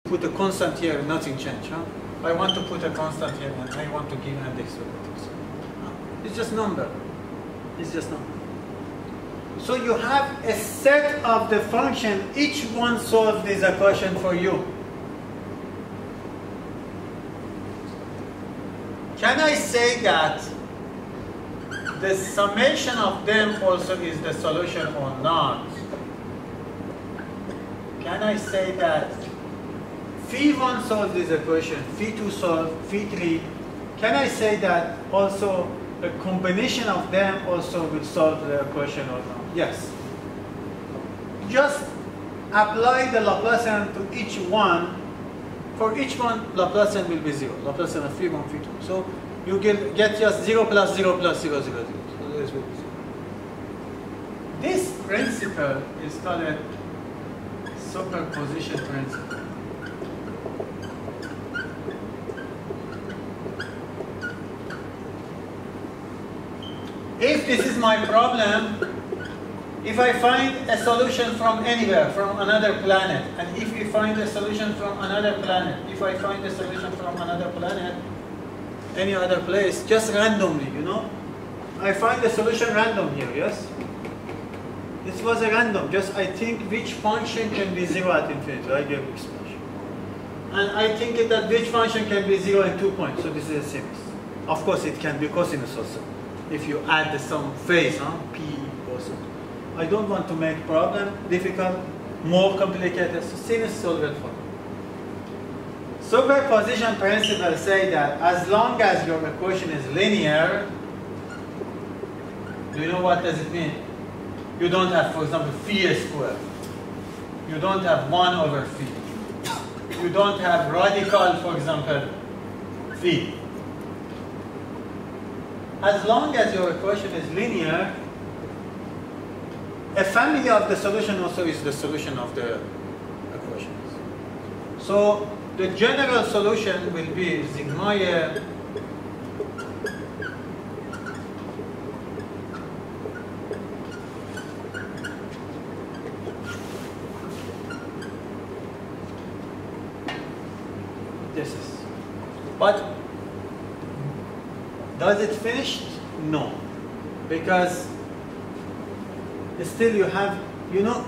put a constant here, nothing change. Huh? I want to put a constant here and I want to give index derivatives. It's just number. It's just number. So you have a set of the function, each one solves this equation for you. Can I say that the summation of them also is the solution or not? Can I say that phi1 solves this equation, phi2 solves, phi3? Can I say that also a combination of them also will solve the equation or not? Yes. Just apply the Laplacian to each one. For each one, Laplacian will be 0. Laplacian of phi1, phi2. So you get just 0 plus 0 plus 0, 0, 0. So this will be 0. This principle is called a superposition principle. If this is my problem, if I find a solution from anywhere, from another planet, and if we find a solution from another planet, if I find a solution from another planet, any other place, just randomly, you know, I find a solution random here, yes? This was a random, just I think which function can be 0 at infinity, I give expression. And I think that which function can be 0 and 2 points, so this is a series. Of course it can be cosinus also, if you add some phase, p also. I don't want to make problem difficult, more complicated, so sinus solve it for me. Superposition principle say that as long as your equation is linear, do you know what does it mean? You don't have, for example, phi squared. You don't have 1 over phi. You don't have radical, for example, phi. As long as your equation is linear, a family of the solution also is the solution of the equations. So the general solution will be sigma this is. But does it finish? No. Because still you have, you know,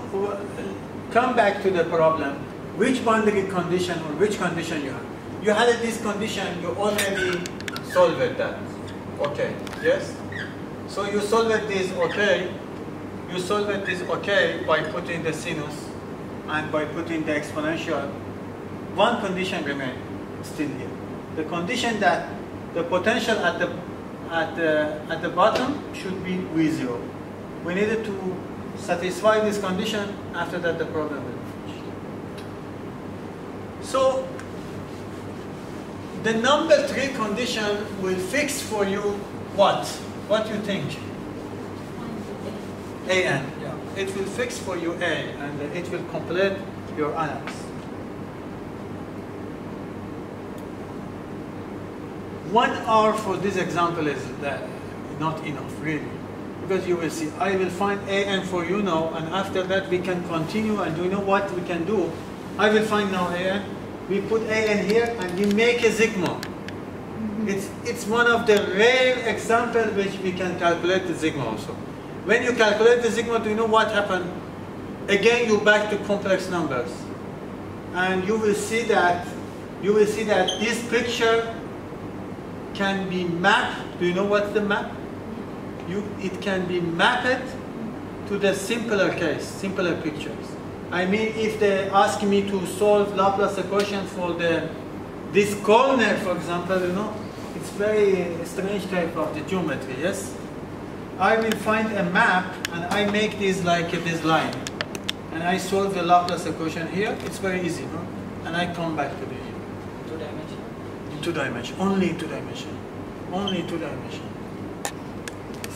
come back to the problem. Which boundary condition or which condition you have? You had this condition, you already solved that. Okay, yes? So you solved this okay. You solved this okay by putting the sinus and by putting the exponential. One condition remains still here. The condition that the potential at the bottom should be V0. We needed to satisfy this condition. After that, the problem will be finished. So the number 3 condition will fix for you what? What do you think? AN. Yeah. It will fix for you A, and it will complete your annex. 1 hour for this example is not enough, really. Because you will see, I will find AN for you now, and after that we can continue, and you know what we can do? I will find now AN. We put AN here, and we make a sigma. It's one of the rare examples which we can calculate the sigma also. When you calculate the sigma, do you know what happened? Again, you back to complex numbers, and you will see that this picture can be mapped. Do you know what's the map? It can be mapped to the simpler case, simpler pictures. I mean, if they ask me to solve Laplace equation for this corner, for example, you know, it's very strange type of the geometry, yes? I will find a map and I make this like this line. And I solve the Laplace equation here. It's very easy, no? And I come back to the 2 dimension. in 2 dimension, only in 2 dimension, only in 2 dimension.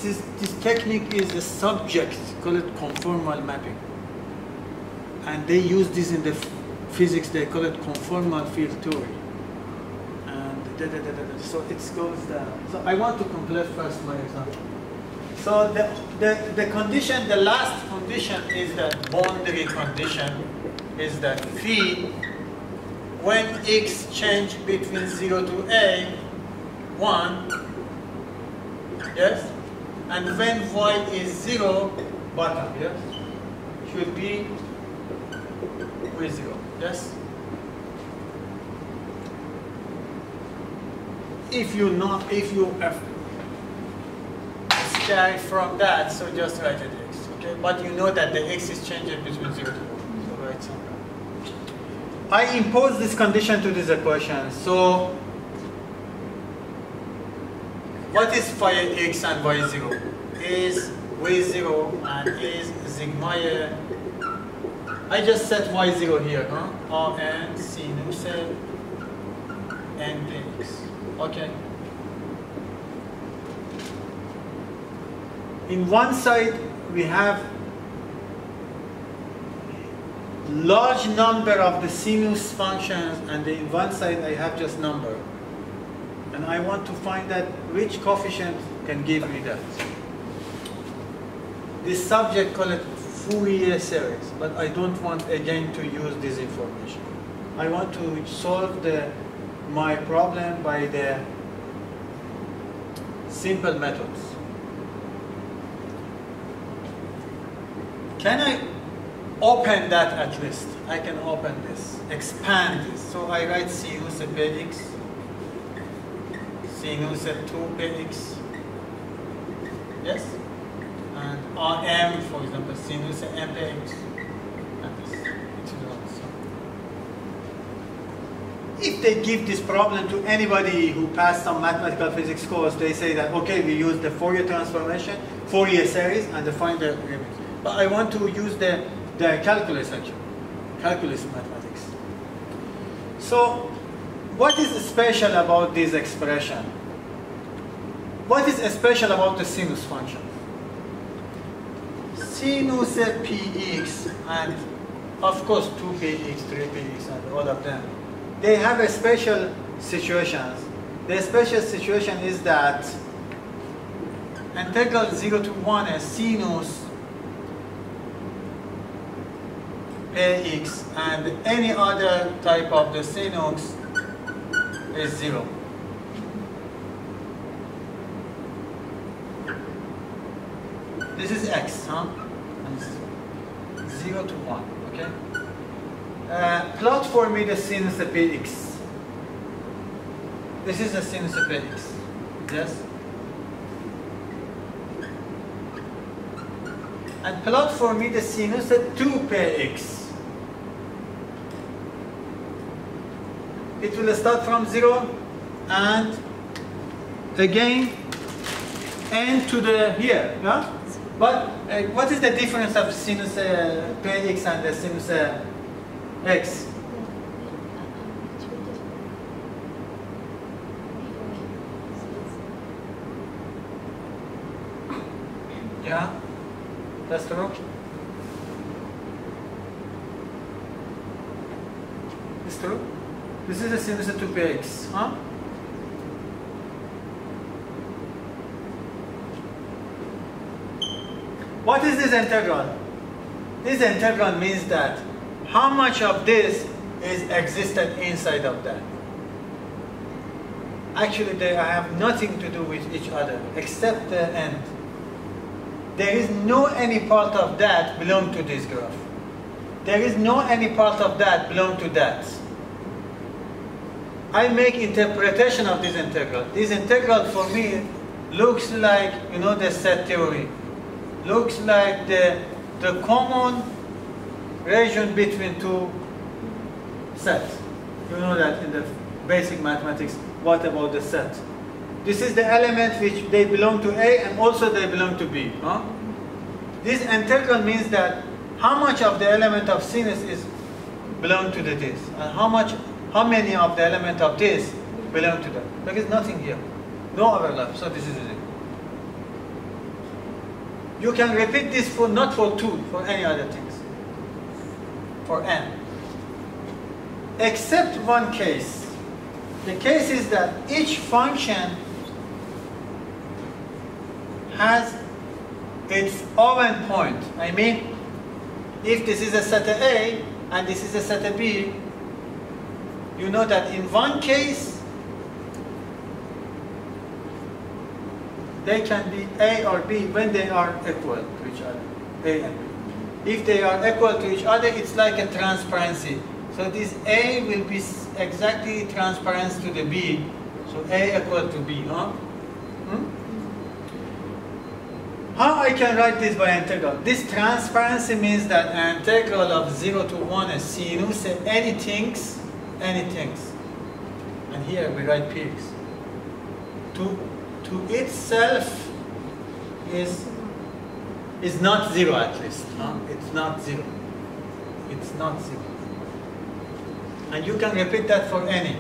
This technique is a subject, call it conformal mapping. And they use this in the physics, they call it conformal field theory. And so it goes down. So I want to complete first my example. So the condition, the last condition is that boundary condition is that phi when x change between 0 to a, 1, yes? And when y is 0, bottom, yes? Should be with 0, yes? If you start from that, so just write it x, okay? But you know that the x is changing between 0 to 1, so write something. I impose this condition to this equation, so what is phi x and y0? Is y0 and is sigma. I just set y0 here, huh? Rn sinus npx. Okay. In one side we have large number of the sinus functions, and in one side I have just number. And I want to find that which coefficient can give me that. This subject call it Fourier series, but I don't want again to use this information. I want to solve my problem by the simple methods. Can I open that at least? I can open this, expand this. So I write sinus px, sinus 2px, yes? And Rm, for example, sinus mpx. And this. If they give this problem to anybody who passed some mathematical physics course, they say that, okay, we use the Fourier transformation, Fourier series, and find the limit. But I want to use the calculus actually, calculus mathematics. So, what is special about this expression? What is special about the sinus function? Sinus px and of course 2px, 3px and all of them, they have a special situations. The special situation is that integral 0 to 1 is sinus px and any other type of the sinus is 0. This is x, huh? And 0 to 1, okay? Plot for me the sinus px. This is the sinus px, yes? And plot for me the sinus 2px. It will start from 0 and again end to the here, no? But what is the difference of sinus px and the sinus x? Yeah, that's true. It's true. This is a sinus 2px, huh? What is this integral? This integral means that how much of this is existed inside of that. Actually, they have nothing to do with each other except the end. There is no any part of that belong to this graph. There is no any part of that belong to that. I make interpretation of this integral. This integral for me looks like, you know, the set theory. Looks like the common region between two sets. You know that in the basic mathematics, what about the set? This is the element which they belong to A and also they belong to B. Huh? This integral means that how much of the element of sinus is belong to this, and how many of the element of this belong to that. There is nothing here, no overlap. So this is it. You can repeat this for not for 2, for any other things, for n. Except one case. The case is that each function has its own point. I mean, if this is a set A and this is a set B, you know that in one case, they can be A or B when they are equal to each other, A and B. If they are equal to each other, it's like a transparency. So this A will be exactly transparent to the B. So A equal to B, huh? How I can write this by integral? This transparency means that an integral of 0 to 1 is sinus anything. And here we write px. To itself is not 0 at least. Huh? It's not 0. It's not 0. And you can repeat that for any.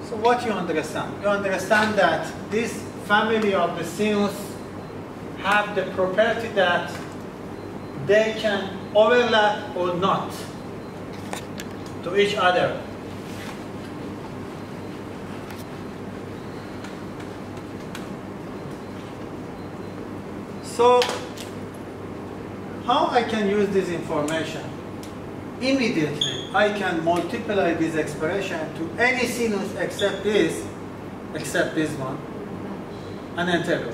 So what you understand? You understand that this family of the sinus have the property that they can overlap or not to each other. So how I can use this information? Immediately, I can multiply this expression to any sinus except this one, an integral,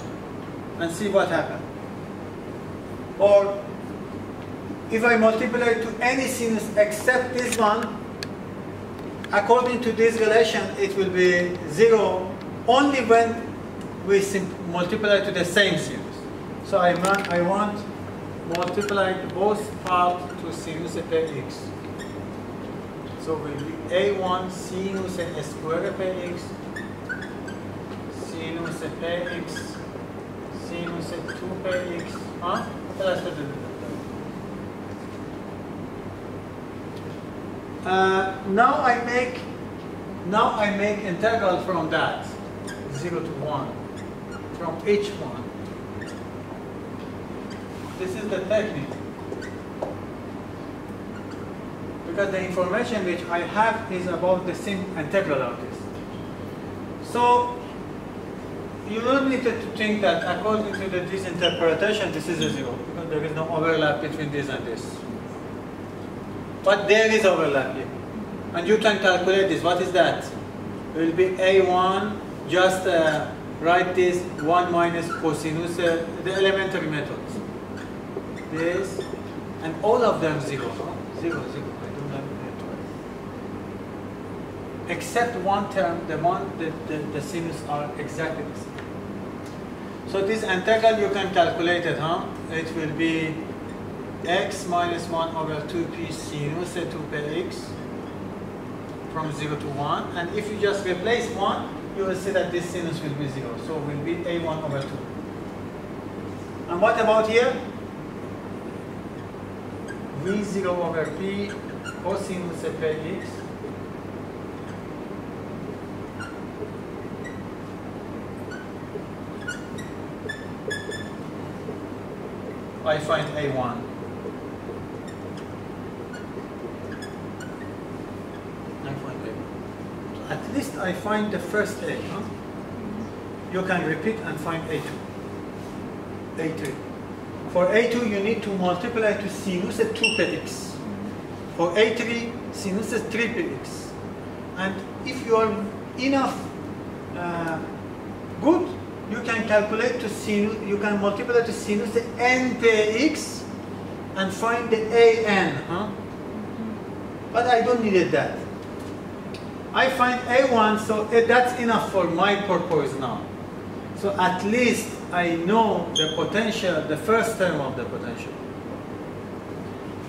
and see what happens. Or if I multiply to any sinus except this one, according to this relation, it will be 0 only when we multiply to the same sinus. So I want multiply both parts to sinus px. So will be a1 sinus square px, sinus px, sinus 2px. Huh? Now I make integral from that 0 to 1 from each one. This is the technique. Because the information which I have is about the same integral of this. So you don't need to think that according to this interpretation, this is a 0. Because there is no overlap between this and this. But there is overlap here. And you can calculate this. What is that? It will be A1, just write this 1 minus cosinus, the elementary methods. This, and all of them 0. 0, 0. I don't have it twice. Except one term, the sinus are exactly the same. So this integral you can calculate it, huh? It will be x minus 1 over 2p sinus 2px from 0 to 1. And if you just replace 1, you will see that this sinus will be 0. So it will be a1 over 2. And what about here? V0 over p cosinus px I find a1. At least I find the first a. Huh? You can repeat and find a2. A3. For A2, you need to multiply to sinus 2px. For A3, sinus 3px. And if you are enough good, you can calculate to sinus. You can multiply to sinus npx and find the an. Huh? But I don't need that. I find a1, so that's enough for my purpose now. So at least I know the potential, the first term of the potential.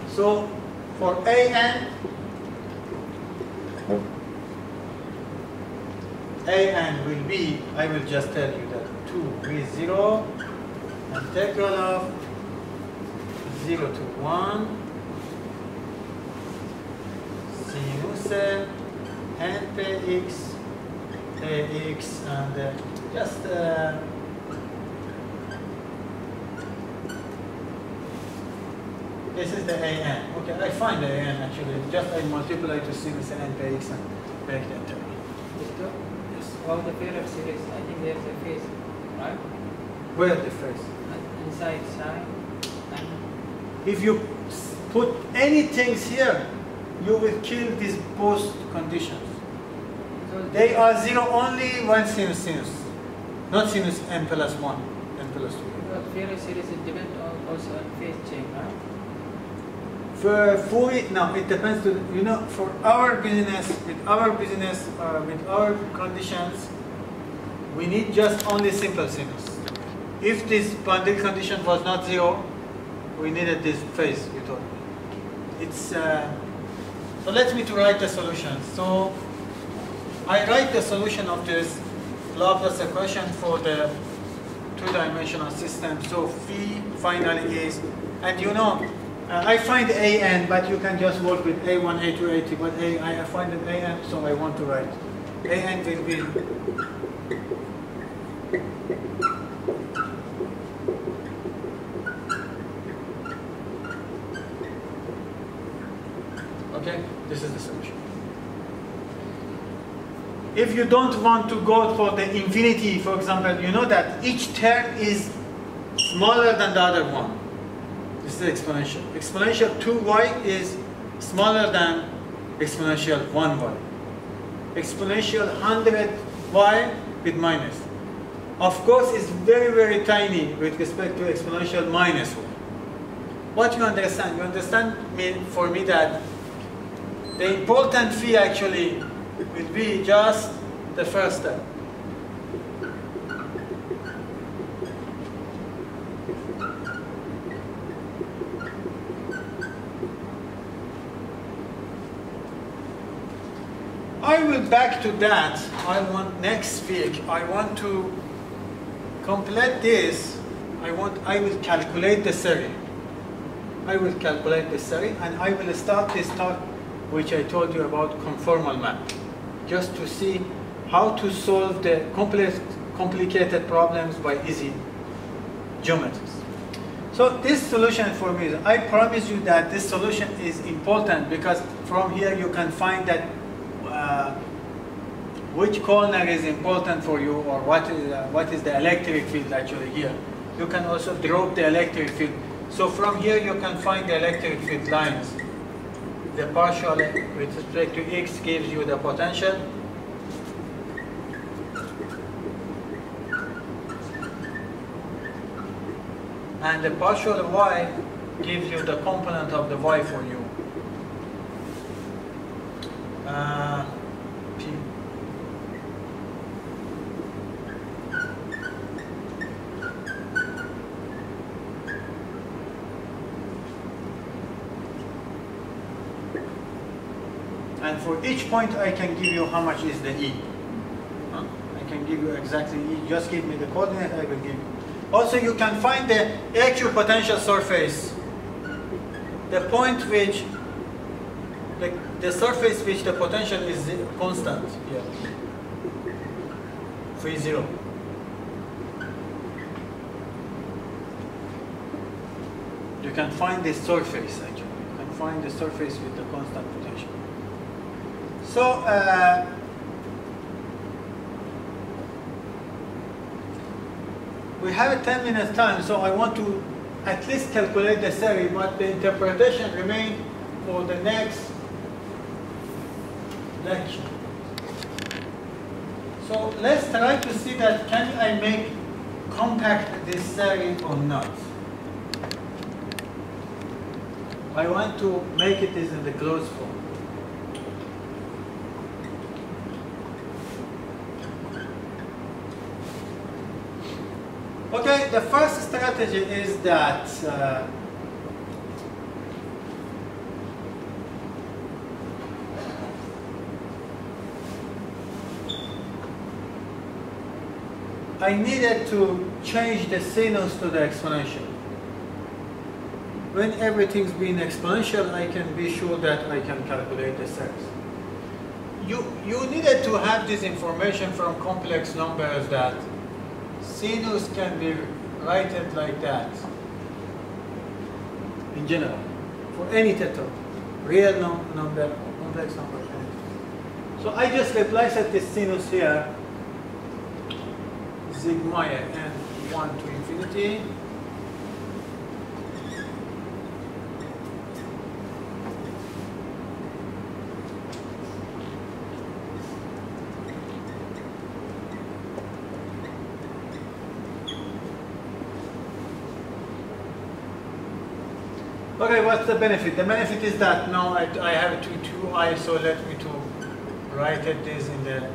So for an will be, I will just tell you that 2v0 integral of 0 to 1 sinus npx ax and just this is the an. Okay, I find the an actually. Just I multiply to sinus npx and make the integral. Yes. About the Taylor series, I think there's a phase, right? Where the phase? Inside sine. If you put anything here, you will kill these both conditions. So They are zero only when sinus, not sinus n plus 1, n plus 2. the Fourier series is depend on also on phase change, huh? For Fourier, no, it depends to, you know, for our business, with our conditions, we need just only simple sinus. If this boundary condition was not zero, we needed this phase, you told me. It's, so let me to write the solution. So I write the solution of this Laplace equation for the two-dimensional system. So phi finally is, and you know, I find an, but you can just work with a1, a2, a3, but I find an an, so I want to write. An will be okay, this is the solution. If you don't want to go for the infinity, for example, you know that each term is smaller than the other one. This is exponential. Exponential 2y is smaller than exponential 1y. Exponential 100y with minus. Of course, it's very, very tiny with respect to exponential minus 1. What you understand? You understand for me that the important phi actually will be just the first step. I will back to that. I want next week, I want to complete this. I will calculate the series. I will calculate the series and I will start this talk which I told you about conformal map, just to see how to solve the complicated problems by easy geometries. So this solution for me, I promise you that this solution is important because from here you can find that which corner is important for you or what is the electric field actually here. You can also drop the electric field. So from here you can find the electric field lines. The partial with respect to x gives you the potential. And the partial y gives you the component of the y for you. P. And for each point, I can give you how much is the E. I can give you exactly E. Just give me the coordinate, I will give you. Also, you can find the equipotential surface, the point which, the surface which the potential is constant. Yeah. 3, 0. You can find the surface actually. You can find the surface with the constant potential. So, we have a 10 minutes time, so I want to at least calculate the series, but the interpretation remains for the next lecture. So let's try to see that can I make compact this series or not. I want to make it in the closed form. Okay, the first strategy is that I needed to change the sinus to the exponential. When everything's being exponential, I can be sure that I can calculate the series. You needed to have this information from complex numbers that sinus can be written like that in general for any theta, real number, complex number. So I just replaced this sinus here, sigma n 1 to infinity Okay, what's the benefit? The benefit is that now I have 2i, so let me to write it this in the